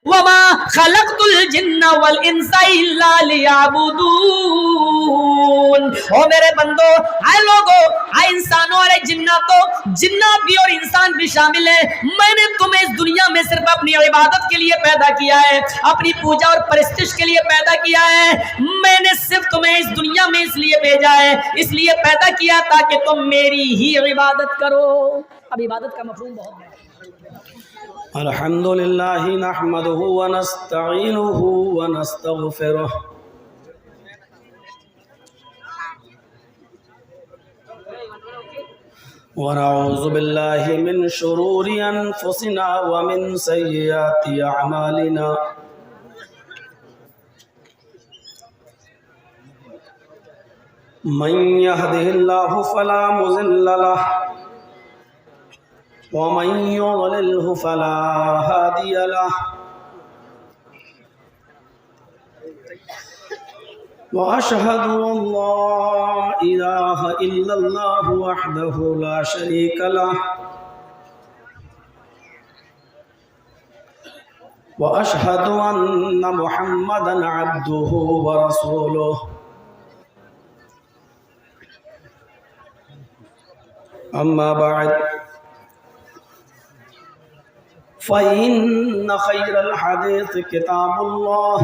وما خلقت الجن والانس الا ليعبدون۔ او میرے بندو، اے لوگو، اے انسانوں اور اے جناتوں، جنات بھی اور انسان بھی شامل ہے، میں نے تمہیں اس دنیا میں صرف اپنی عبادت کے لیے پیدا کیا ہے، اپنی پوجا اور پرستش کے لیے پیدا کیا ہے۔ میں نے صرف تمہیں اس دنیا میں اس لیے بھیجا ہے، اس لیے پیدا کیا تاکہ تم میری ہی عبادت کرو۔ اب عبادت کا مفہوم بہت ہے۔ الحمد للہ نحمده ونستعینه ونستغفره ونعوذ باللہ من شرور انفسنا ومن سیئات اعمالنا من يهده الله فلا مضل له ومن يضلله فلا هادي له وأشهد أن لا إله إلا الله وحده لا شريك له وأشهد أن محمدا عبده ورسوله أما بعد فإن خير الحديث كتاب الله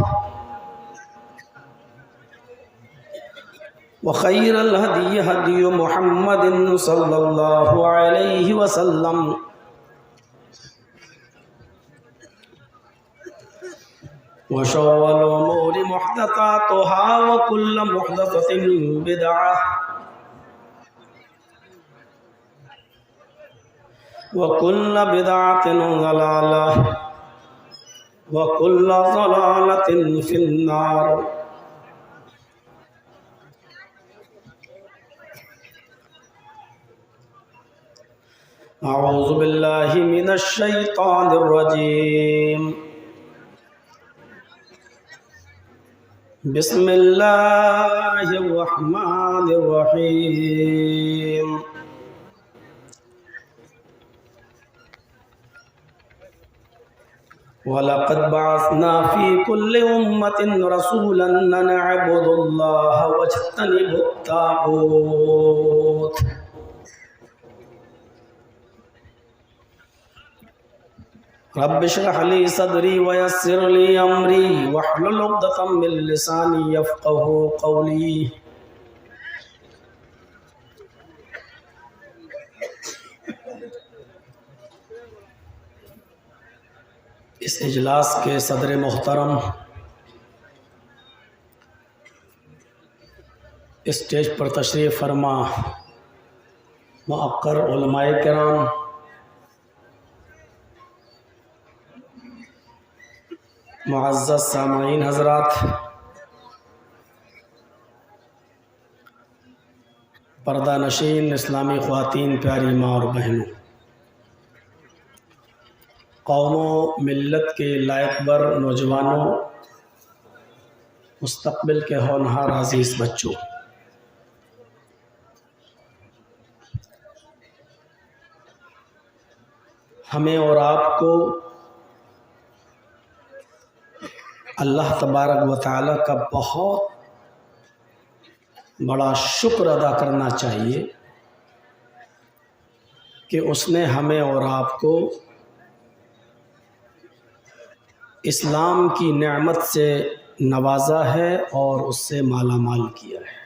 وخير الهدي هدي محمد صلى الله عليه وسلم وشر الأمور محدثاتها وكل محدثة بدعة وكل بدعة ضلالة وكل ضلالة في النار۔ أعوذ بالله من الشيطان الرجيم، بسم الله الرحمن الرحيم۔ وَلَقَدْ بَعَثْنَا فِي كُلِّ أُمَّةٍ رَسُولًا أَنِ اعْبُدُوا اللَّهَ وَاجْتَنِبُوا الطَّاغُوتَ رب اشرح لي صدري ويسر لي أمري واحلل عقدة من لساني يفقهوا قولي۔ اس اجلاس کے صدر محترم، اسٹیج پر تشریف فرما معقر علماء کرام، معزز سامعین حضرات، پردہ نشین اسلامی خواتین، پیاری ماں اور بہنوں، قوم و ملت کے لائق بر نوجوانوں، مستقبل کے ہونہار عزیز بچوں، ہمیں اور آپ کو اللہ تبارک و تعالیٰ کا بہت بڑا شکر ادا کرنا چاہیے کہ اس نے ہمیں اور آپ کو اسلام کی نعمت سے نوازا ہے اور اس سے مالا مال کیا ہے۔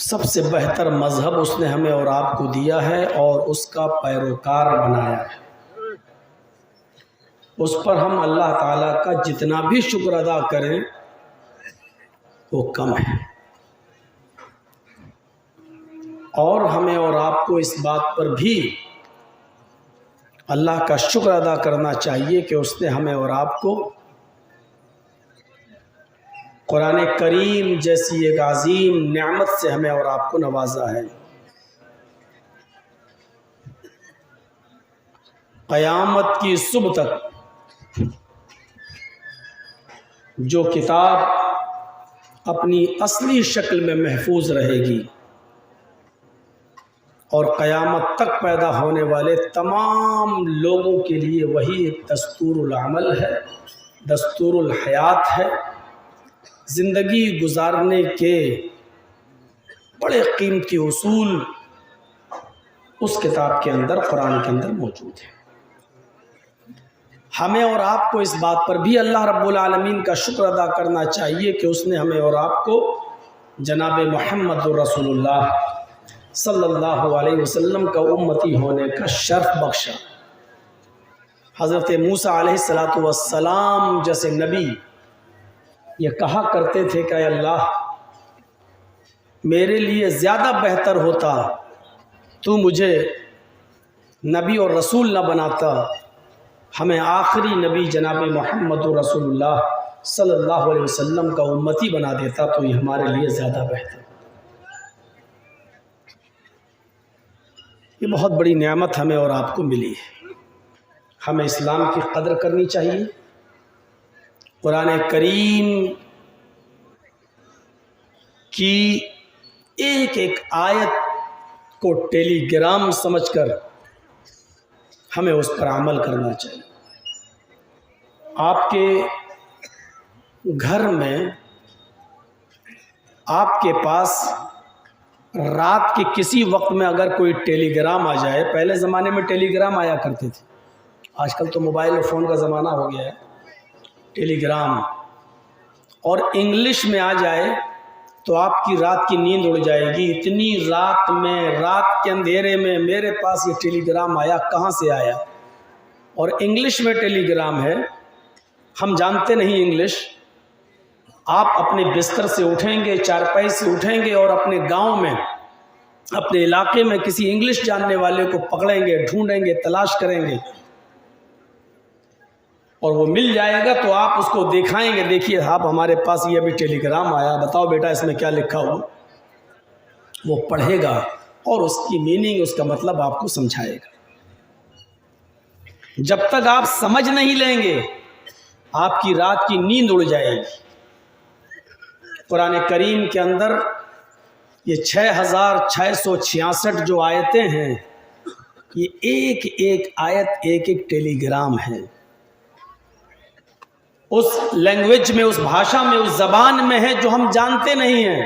سب سے بہتر مذہب اس نے ہمیں اور آپ کو دیا ہے اور اس کا پیروکار بنایا ہے۔ اس پر ہم اللہ تعالیٰ کا جتنا بھی شکر ادا کریں وہ کم ہے، اور ہمیں اور آپ کو اس بات پر بھی اللہ کا شکر ادا کرنا چاہیے کہ اس نے ہمیں اور آپ کو قرآن کریم جیسی ایک عظیم نعمت سے ہمیں اور آپ کو نوازا ہے۔ قیامت کی صبح تک جو کتاب اپنی اصلی شکل میں محفوظ رہے گی اور قیامت تک پیدا ہونے والے تمام لوگوں کے لیے وہی ایک دستور العمل ہے، دستور الحیات ہے۔ زندگی گزارنے کے بڑے قیمتی اصول اس کتاب کے اندر، قرآن کے اندر موجود ہیں۔ ہمیں اور آپ کو اس بات پر بھی اللہ رب العالمین کا شکر ادا کرنا چاہیے کہ اس نے ہمیں اور آپ کو جناب محمد رسول اللہ صلی اللہ علیہ وسلم کا امتی ہونے کا شرف بخشا۔ حضرت موسیٰ علیہ السلام جیسے نبی یہ کہا کرتے تھے کہ اے اللہ، میرے لیے زیادہ بہتر ہوتا تو مجھے نبی اور رسول نہ بناتا، ہمیں آخری نبی جناب محمد رسول اللہ صلی اللہ علیہ وسلم کا امتی بنا دیتا تو یہ ہمارے لیے زیادہ بہتر۔ یہ بہت بڑی نعمت ہمیں اور آپ کو ملی ہے۔ ہمیں اسلام کی قدر کرنی چاہیے۔ قرآن کریم کی ایک ایک آیت کو ٹیلی گرام سمجھ کر ہمیں اس پر عمل کرنا چاہیے۔ آپ کے گھر میں آپ کے پاس رات کے کسی وقت میں اگر کوئی ٹیلی گرام آ جائے، پہلے زمانے میں ٹیلی گرام آیا کرتے تھے، آج کل تو موبائل اور فون کا زمانہ ہو گیا ہے، ٹیلی گرام اور انگلش میں آ جائے تو آپ کی رات کی نیند اڑ جائے گی۔ اتنی رات میں، رات کے اندھیرے میں میرے پاس یہ ٹیلی گرام آیا، کہاں سے آیا؟ اور انگلش میں ٹیلی گرام ہے، ہم جانتے نہیں انگلش۔ آپ اپنے بستر سے اٹھیں گے، چارپائی سے اٹھیں گے اور اپنے گاؤں میں، اپنے علاقے میں کسی انگلش جاننے والے کو پکڑیں گے، ڈھونڈیں گے، تلاش کریں گے اور وہ مل جائے گا تو آپ اس کو دکھائیں گے، دیکھیے آپ ہمارے پاس یہ ابھی ٹیلی گرام آیا، بتاؤ بیٹا اس میں کیا لکھا ہوا۔ وہ پڑھے گا اور اس کی میننگ، اس کا مطلب آپ کو سمجھائے گا۔ جب تک آپ سمجھ نہیں لیں گے آپ کی رات کی نیند اڑ جائے گی۔ قرآن کریم کے اندر یہ 6666 جو آیتیں ہیں، یہ ایک ایک آیت ایک ایک ٹیلی گرام ہے۔ اس لینگویج میں، اس بھاشا میں، اس زبان میں ہے جو ہم جانتے نہیں ہیں۔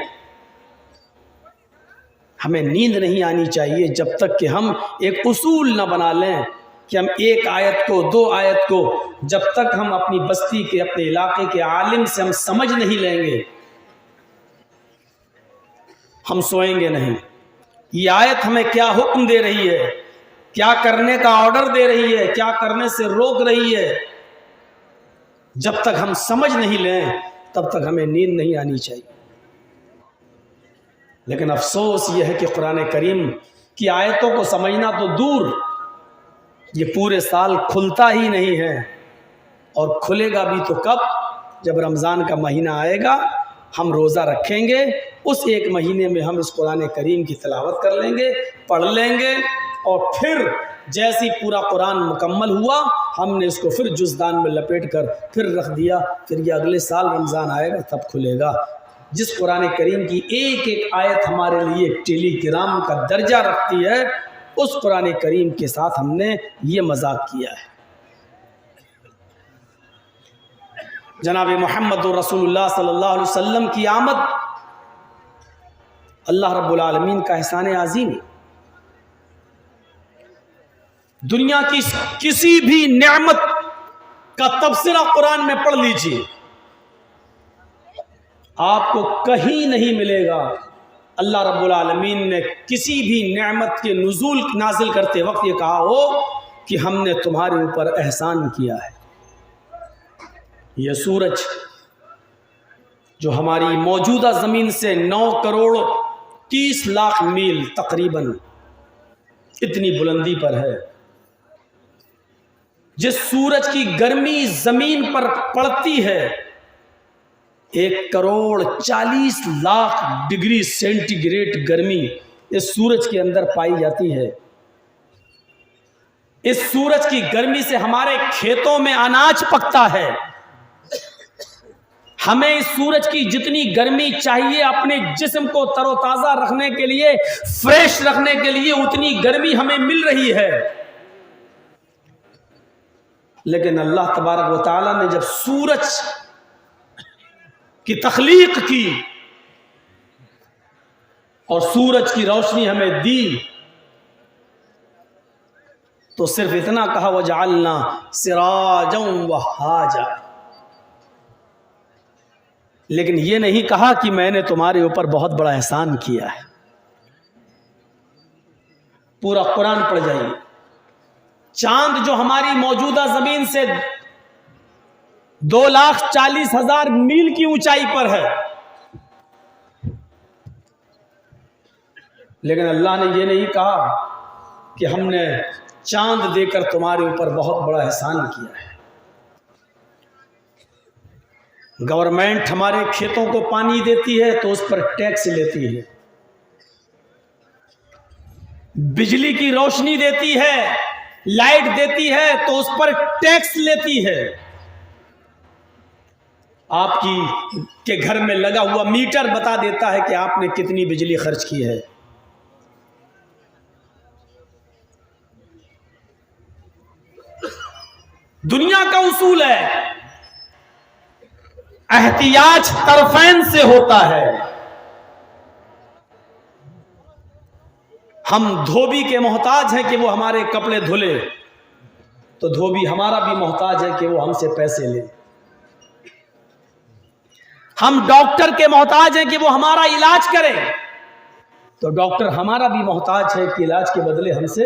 ہمیں نیند نہیں آنی چاہیے جب تک کہ ہم ایک اصول نہ بنا لیں کہ ہم ایک آیت کو، دو آیت کو، جب تک ہم اپنی بستی کے، اپنے علاقے کے عالم سے ہم سمجھ نہیں لیں گے ہم سوئیں گے نہیں۔ یہ آیت ہمیں کیا حکم دے رہی ہے، کیا کرنے کا آرڈر دے رہی ہے، کیا کرنے سے روک رہی ہے، جب تک ہم سمجھ نہیں لیں تب تک ہمیں نیند نہیں آنی چاہیے۔ لیکن افسوس یہ ہے کہ قرآن کریم کی آیتوں کو سمجھنا تو دور، یہ پورے سال کھلتا ہی نہیں ہے، اور کھلے گا بھی تو کب؟ جب رمضان کا مہینہ آئے گا، ہم روزہ رکھیں گے، اس ایک مہینے میں ہم اس قرآن کریم کی تلاوت کر لیں گے، پڑھ لیں گے، اور پھر جیسی پورا قرآن مکمل ہوا ہم نے اس کو پھر جزدان میں لپیٹ کر پھر رکھ دیا، پھر یہ اگلے سال رمضان آئے گا تب کھلے گا۔ جس قرآن کریم کی ایک ایک آیت ہمارے لیے ٹیلی گرام کا درجہ رکھتی ہے، اس قرآن کریم کے ساتھ ہم نے یہ مذاق کیا ہے۔ جناب محمد رسول اللہ صلی اللہ علیہ وسلم کی آمد اللہ رب العالمین کا احسان عظیم ہے۔ دنیا کی کسی بھی نعمت کا تبصرہ قرآن میں پڑھ لیجئے، آپ کو کہیں نہیں ملے گا اللہ رب العالمین نے کسی بھی نعمت کے نزول نازل کرتے وقت یہ کہا ہو کہ ہم نے تمہارے اوپر احسان کیا ہے۔ یہ سورج جو ہماری موجودہ زمین سے 9 کروڑ 30 لاکھ میل تقریباً اتنی بلندی پر ہے، جس سورج کی گرمی زمین پر پڑتی ہے 1 crore 40 lakh degree centigrade گرمی اس سورج کے اندر پائی جاتی ہے۔ اس سورج کی گرمی سے ہمارے کھیتوں میں اناج پکتا ہے، ہمیں اس سورج کی جتنی گرمی چاہیے اپنے جسم کو تر و تازہ رکھنے کے لیے، فریش رکھنے کے لیے، اتنی گرمی ہمیں مل رہی ہے. لیکن اللہ تبارک و تعالیٰ نے جب سورج کی تخلیق کی اور سورج کی روشنی ہمیں دی تو صرف اتنا کہا وجعلنا سراجا وہاجا، لیکن یہ نہیں کہا کہ میں نے تمہارے اوپر بہت بڑا احسان کیا ہے. پورا قرآن پڑھ جائیے. چاند جو ہماری موجودہ زمین سے 2,40,000 میل کی اونچائی پر ہے، لیکن اللہ نے یہ نہیں کہا کہ ہم نے چاند دے کر تمہارے اوپر بہت بڑا احسان کیا ہے. گورنمنٹ ہمارے کھیتوں کو پانی دیتی ہے تو اس پر ٹیکس لیتی ہے، بجلی کی روشنی دیتی ہے، لائٹ دیتی ہے تو اس پر ٹیکس لیتی ہے. آپ کے گھر میں لگا ہوا میٹر بتا دیتا ہے کہ آپ نے کتنی بجلی خرچ کی ہے. دنیا کا اصول ہے احتیاج طرفین سے ہوتا ہے. ہم دھوبی کے محتاج ہیں کہ وہ ہمارے کپڑے دھلے، تو دھوبی ہمارا بھی محتاج ہے کہ وہ ہم سے پیسے لے. ہم ڈاکٹر کے محتاج ہیں کہ وہ ہمارا علاج کرے، تو ڈاکٹر ہمارا بھی محتاج ہے کہ علاج کے بدلے ہم سے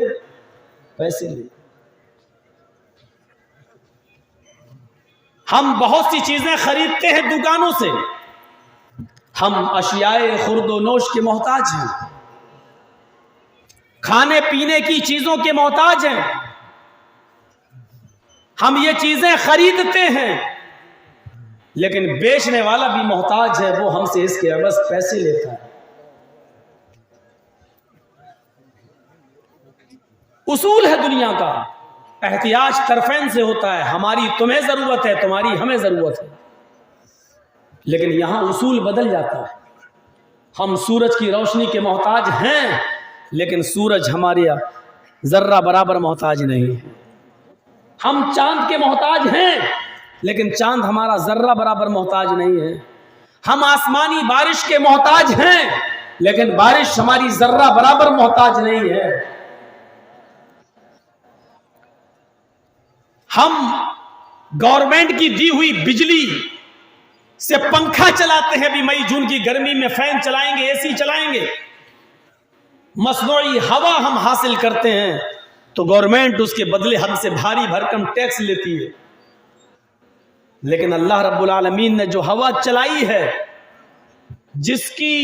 پیسے لے. ہم بہت سی چیزیں خریدتے ہیں دکانوں سے، ہم اشیاء خرد و نوش کے محتاج ہیں، کھانے پینے کی چیزوں کے محتاج ہیں. ہم یہ چیزیں خریدتے ہیں، لیکن بیچنے والا بھی محتاج ہے، وہ ہم سے اس کے عوض پیسے لیتا ہے. اصول ہے دنیا کا، احتیاج طرفین سے ہوتا ہے. ہماری تمہیں ضرورت ہے، تمہاری ہمیں ضرورت ہے، لیکن یہاں اصول بدل جاتا ہے. ہم سورج کی روشنی کے محتاج ہیں، لیکن سورج ہمارے ذرہ برابر محتاج نہیں ہے. ہم چاند کے محتاج ہیں، لیکن چاند ہمارا ذرہ برابر محتاج نہیں ہے. ہم آسمانی بارش کے محتاج ہیں، لیکن بارش ہماری ذرہ برابر محتاج نہیں ہے. ہم گورنمنٹ کی دی ہوئی بجلی سے پنکھا چلاتے ہیں، بھی مئی جون کی گرمی میں فین چلائیں گے، اے سی چلائیں گے. مصنوعی ہوا ہم حاصل کرتے ہیں تو گورنمنٹ اس کے بدلے ہم سے بھاری بھرکم ٹیکس لیتی ہے. لیکن اللہ رب العالمین نے جو ہوا چلائی ہے، جس کی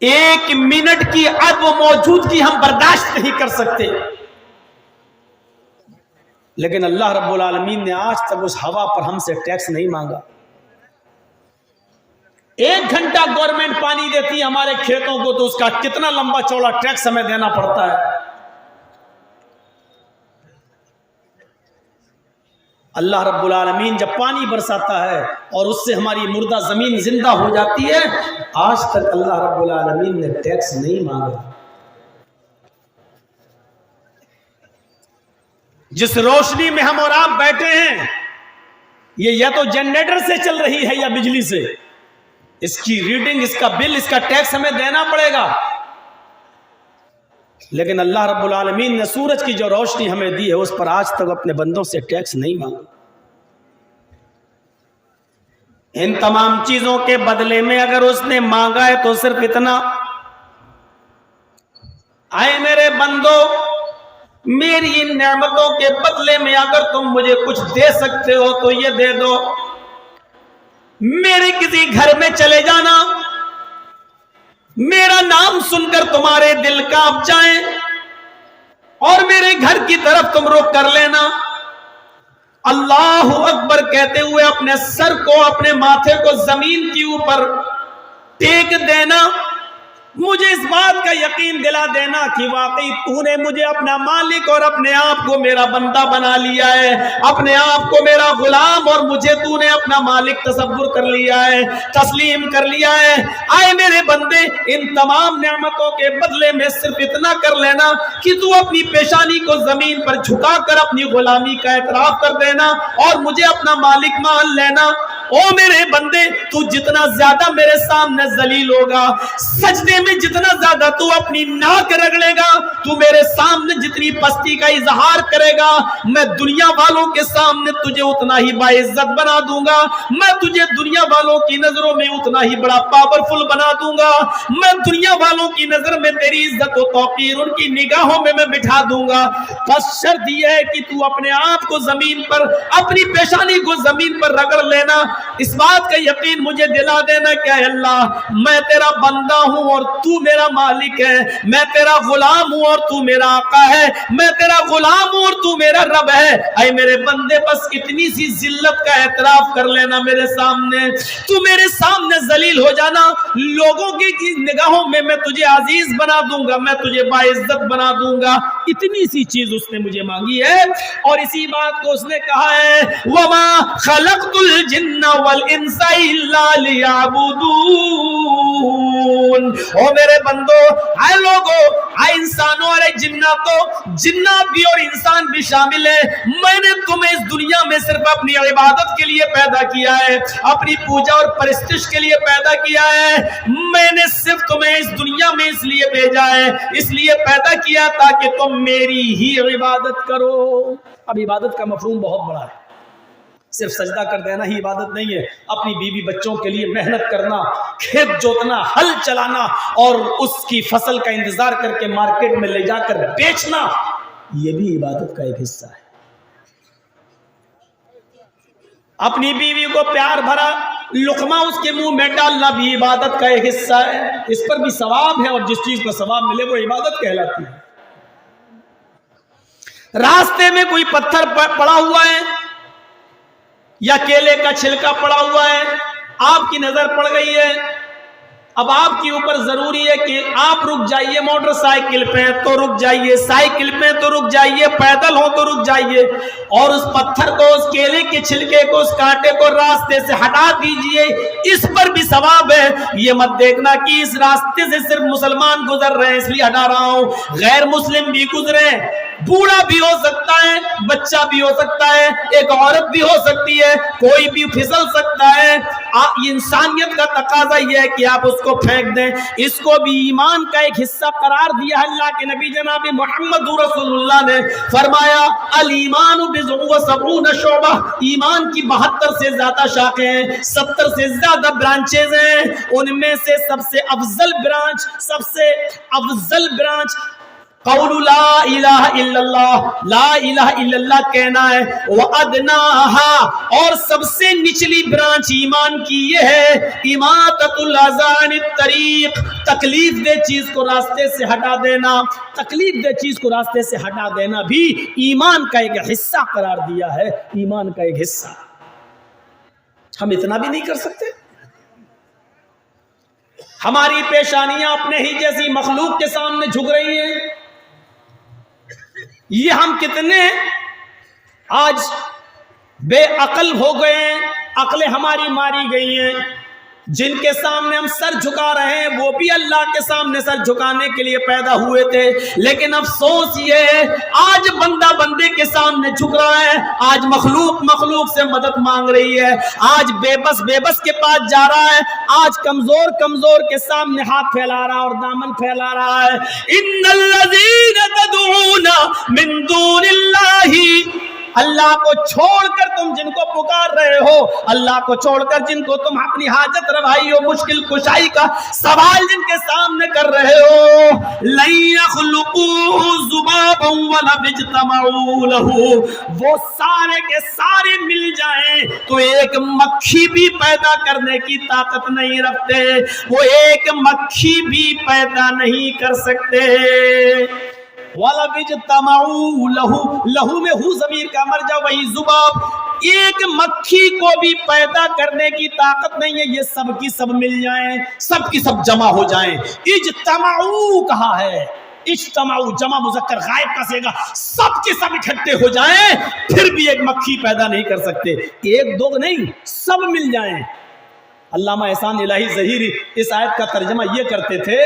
1 منٹ کی عدم موجودگی ہم برداشت نہیں کر سکتے، لیکن اللہ رب العالمین نے آج تک اس ہوا پر ہم سے ٹیکس نہیں مانگا. 1 گھنٹہ گورنمنٹ پانی دیتی ہے ہمارے کھیتوں کو تو اس کا کتنا لمبا چوڑا ٹیکس ہمیں دینا پڑتا ہے. اللہ رب العالمین جب پانی برساتا ہے اور اس سے ہماری مردہ زمین زندہ ہو جاتی ہے، آج تک اللہ رب العالمین نے ٹیکس نہیں مانگا. جس روشنی میں ہم اور آپ بیٹھے ہیں، یہ یا تو جنریٹر سے چل رہی ہے یا بجلی سے. اس کی ریڈنگ، اس کا بل، اس کا ٹیکس ہمیں دینا پڑے گا. لیکن اللہ رب العالمین نے سورج کی جو روشنی ہمیں دی ہے، اس پر آج تک اپنے بندوں سے ٹیکس نہیں مانگا. ان تمام چیزوں کے بدلے میں اگر اس نے مانگا ہے تو صرف اتنا، آئے میرے بندو، میری ان نعمتوں کے بدلے میں اگر تم مجھے کچھ دے سکتے ہو تو یہ دے دو. میرے کسی گھر میں چلے جانا، میرا نام سن کر تمہارے دل کانپ جائیں اور میرے گھر کی طرف تم رخ کر لینا، اللہ اکبر کہتے ہوئے اپنے سر کو، اپنے ماتھے کو زمین کے اوپر ٹیک دینا مجھے اس بات کا یقین دلا دینا کہ واقعی تو نے مجھے اپنا مالک اور اپنے آپ کو میرا بندہ بنا لیا ہے، اپنے آپ کو میرا غلام اور مجھے تو نے اپنا مالک تصور کر لیا ہے، تسلیم کر لیا ہے۔ آئے میرے بندے، ان تمام نعمتوں کے بدلے میں صرف اتنا کر لینا کہ تو اپنی پیشانی کو زمین پر جھکا کر اپنی غلامی کا اعتراف کر دینا اور مجھے اپنا مالک مان لینا۔ او میرے بندے، تو جتنا زیادہ میرے سامنے ذلیل ہوگا، سجدے میں جتنا زیادہ تو اپنی ناک رگڑے گا، تو میرے سامنے جتنی پستی کا اظہار کرے گا، میں دنیا والوں کے سامنے تجھے اتنا ہی باعزت بنا دوں گا، میں تجھے دنیا والوں کی نظروں میں اتنا ہی بڑا پاورفل بنا دوں گا، میں دنیا والوں کی نظر میں تیری عزت و توقیر ان کی نگاہوں میں بٹھا دوں گا۔ بس شرط یہ ہے کہ تو اپنے آپ کو زمین پر، اپنی پیشانی کو زمین پر رگڑ لینا، اس بات کا یقین مجھے دلا دینا کہ اے اللہ میں تیرا بندہ ہوں اور تو میرا مالک ہے، میں تیرا غلام ہوں اور تو میرا آقا ہے، میں تیرا غلام ہوں اور تو میرا رب ہے۔ اے میرے بندے، بس اتنی سی ذلت کا اعتراف کر لینا میرے سامنے، تو میرے سامنے ذلیل ہو جانا، لوگوں کی نگاہوں میں میں تجھے عزیز بنا دوں گا، میں تجھے باعزت بنا دوں گا۔ اتنی سی چیز اس نے مجھے مانگی ہے، اور اسی بات کو اس نے کہا ہے وَمَا خَلَقْتُ الْجِنَّ وَالْإِنسَ إِلَّا لِيَعْبُدُونَ۔ او میرے بندو، اے لوگو، اے انسانوں اور اے جناتوں، جنات بھی اور انسان بھی شامل ہے، میں نے تمہیں اس دنیا میں صرف اپنی عبادت کے لیے پیدا کیا ہے، اپنی پوجا اور پرستش کے لیے پیدا کیا ہے۔ میں نے صرف تمہیں اس دنیا میں اس لیے بھیجا ہے، اس لیے پیدا کیا تاکہ تم میری ہی عبادت کرو۔ اب عبادت کا مفہوم بہت بڑا ہے، صرف سجدہ کر دینا ہی عبادت نہیں ہے، اپنی بیوی بچوں کے لیے محنت کرنا، کھیت جوتنا، ہل چلانا اور اس کی فصل کا انتظار کر کے مارکیٹ میں لے جا کر بیچنا، یہ بھی عبادت کا ایک حصہ ہے۔ اپنی بیوی کو پیار بھرا لقمہ اس کے منہ میں ڈالنا بھی عبادت کا ایک حصہ ہے، اس پر بھی ثواب ہے، اور جس چیز پر ثواب ملے وہ عبادت کہلاتی ہے۔ راستے میں کوئی پتھر پڑا ہوا ہے یا کیلے کا چھلکا پڑا ہوا ہے، آپ کی نظر پڑ گئی ہے، اب آپ کے اوپر ضروری ہے کہ آپ رک جائیے، موٹر سائیکل پہ تو رک جائیے، سائیکل پہ تو رک جائیے، پیدل ہو تو رک جائیے، اور اس پتھر کو، اس کیلے کے چھلکے کو، اس کانٹے کو راستے سے ہٹا دیجئے، اس پر بھی ثواب ہے۔ یہ مت دیکھنا کہ اس راستے سے صرف مسلمان گزر رہے ہیں اس لیے ہٹا رہا ہوں، غیر مسلم بھی گزرے، بوڑھا بھی ہو سکتا ہے، بچہ بھی ہو سکتا ہے، ایک عورت بھی ہو سکتی ہے، کوئی بھی پھسل سکتا ہے۔ انسانیت کا تقاضا یہ ہے کہ آپ اس کو پھینک دیں، اس کو بھی ایمان کا ایک حصہ قرار دیا ہے۔ اللہ کے نبی جناب محمد رسول اللہ نے فرمایا الایمان بضع وسبعون شعبہ، ایمان کی 72 سے زیادہ شاخیں ہیں، 70 سے زیادہ برانچز ہیں، ان میں سے سب سے افضل برانچ قول لا الہ الا اللہ، لا الہ الا اللہ کہنا ہے، وَأَدْنَاهَا، اور سب سے نچلی برانچ ایمان کی یہ ہے اماطۃ الاذى عن الطریق، تکلیف دہ چیز کو راستے سے ہٹا دینا، تکلیف دہ چیز کو راستے سے ہٹا دینا بھی ایمان کا ایک حصہ قرار دیا ہے، ایمان کا ایک حصہ۔ ہم اتنا بھی نہیں کر سکتے؟ ہماری پیشانیاں اپنے ہی جیسی مخلوق کے سامنے جھک رہی ہیں، یہ ہم کتنے آج بے عقل ہو گئے ہیں، عقلیں ہماری ماری گئی ہیں، جن کے سامنے ہم سر جھکا رہے ہیں وہ بھی اللہ کے سامنے سر جھکانے کے لیے پیدا ہوئے تھے، لیکن افسوس یہ ہے آج بندہ بندے کے سامنے جھک رہا ہے، آج مخلوق سے مدد مانگ رہی ہے، آج بے بس کے پاس جا رہا ہے، آج کمزور کے سامنے ہاتھ پھیلا رہا اور دامن پھیلا رہا ہے۔ ان الذین تدعون من دون اللہ، اللہ کو چھوڑ کر تم جن کو پکار رہے ہو، اللہ کو چھوڑ کر جن کو تم اپنی حاجت روائی اور مشکل کشائی کا سوال جن کے سامنے کر رہے ہو، لن يخلقوا ذبابا ولو اجتمعوا له، وہ سارے کے سارے مل جائیں تو ایک مکھی بھی پیدا کرنے کی طاقت نہیں رکھتے، وہ ایک مکھی بھی پیدا نہیں کر سکتے۔ وَلَوِ اجْتَمَعُوا لَهُ، لہو میں ہو ضمیر کا مرجع وہی ذباب، ایک مکھی کو بھی پیدا کرنے کی طاقت نہیں ہے. یہ سب کی سب مل جائیں, سب کی سب جمع ہو جائیں. اجتمعوا کہا ہے, اجتماع جمع مذکر غائب کا صیغہ, سب کے سب اکٹھے ہو جائیں پھر بھی ایک مکھی پیدا نہیں کر سکتے. ایک دو نہیں, سب مل جائیں. علامہ احسان الہی ظہیری اس آیت کا ترجمہ یہ کرتے تھے,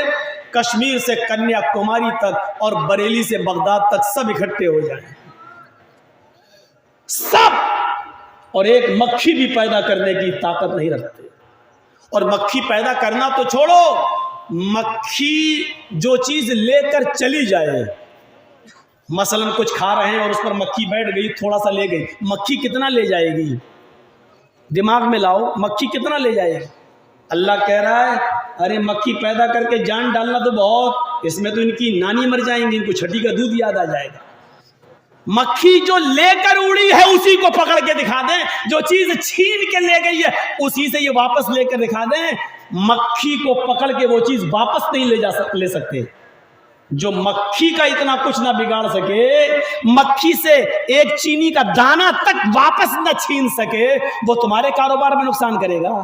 کشمیر سے کنیا کماری تک اور بریلی سے بغداد تک سب اکٹھے ہو جائیں, سب, اور ایک مکھی بھی پیدا کرنے کی طاقت نہیں رکھتے. اور مکھی پیدا کرنا تو چھوڑو, مکھی جو چیز لے کر چلی جائے, مثلا کچھ کھا رہے ہیں اور اس پر مکھی بیٹھ گئی, تھوڑا سا لے گئی, مکھی کتنا لے جائے گی؟ دماغ میں لاؤ, مکھی کتنا لے جائے گی؟ اللہ کہہ رہا ہے ارے مکھی پیدا کر کے جان ڈالنا تو بہت, اس میں تو ان کی نانی مر جائیں گی, ان کو چھٹی کا دودھ یاد آ جائے گا. مکھی جو لے کر اڑی ہے اسی کو پکڑ کے دکھا دیں, جو چیز چھین کے لے گئی ہے اسی سے یہ واپس لے کر دکھا دیں. مکھی کو پکڑ کے وہ چیز واپس نہیں لے سکتے. جو مکھی کا اتنا کچھ نہ بگاڑ سکے, مکھی سے ایک چینی کا دانہ تک واپس نہ چھین سکے, وہ تمہارے کاروبار میں نقصان کرے گا.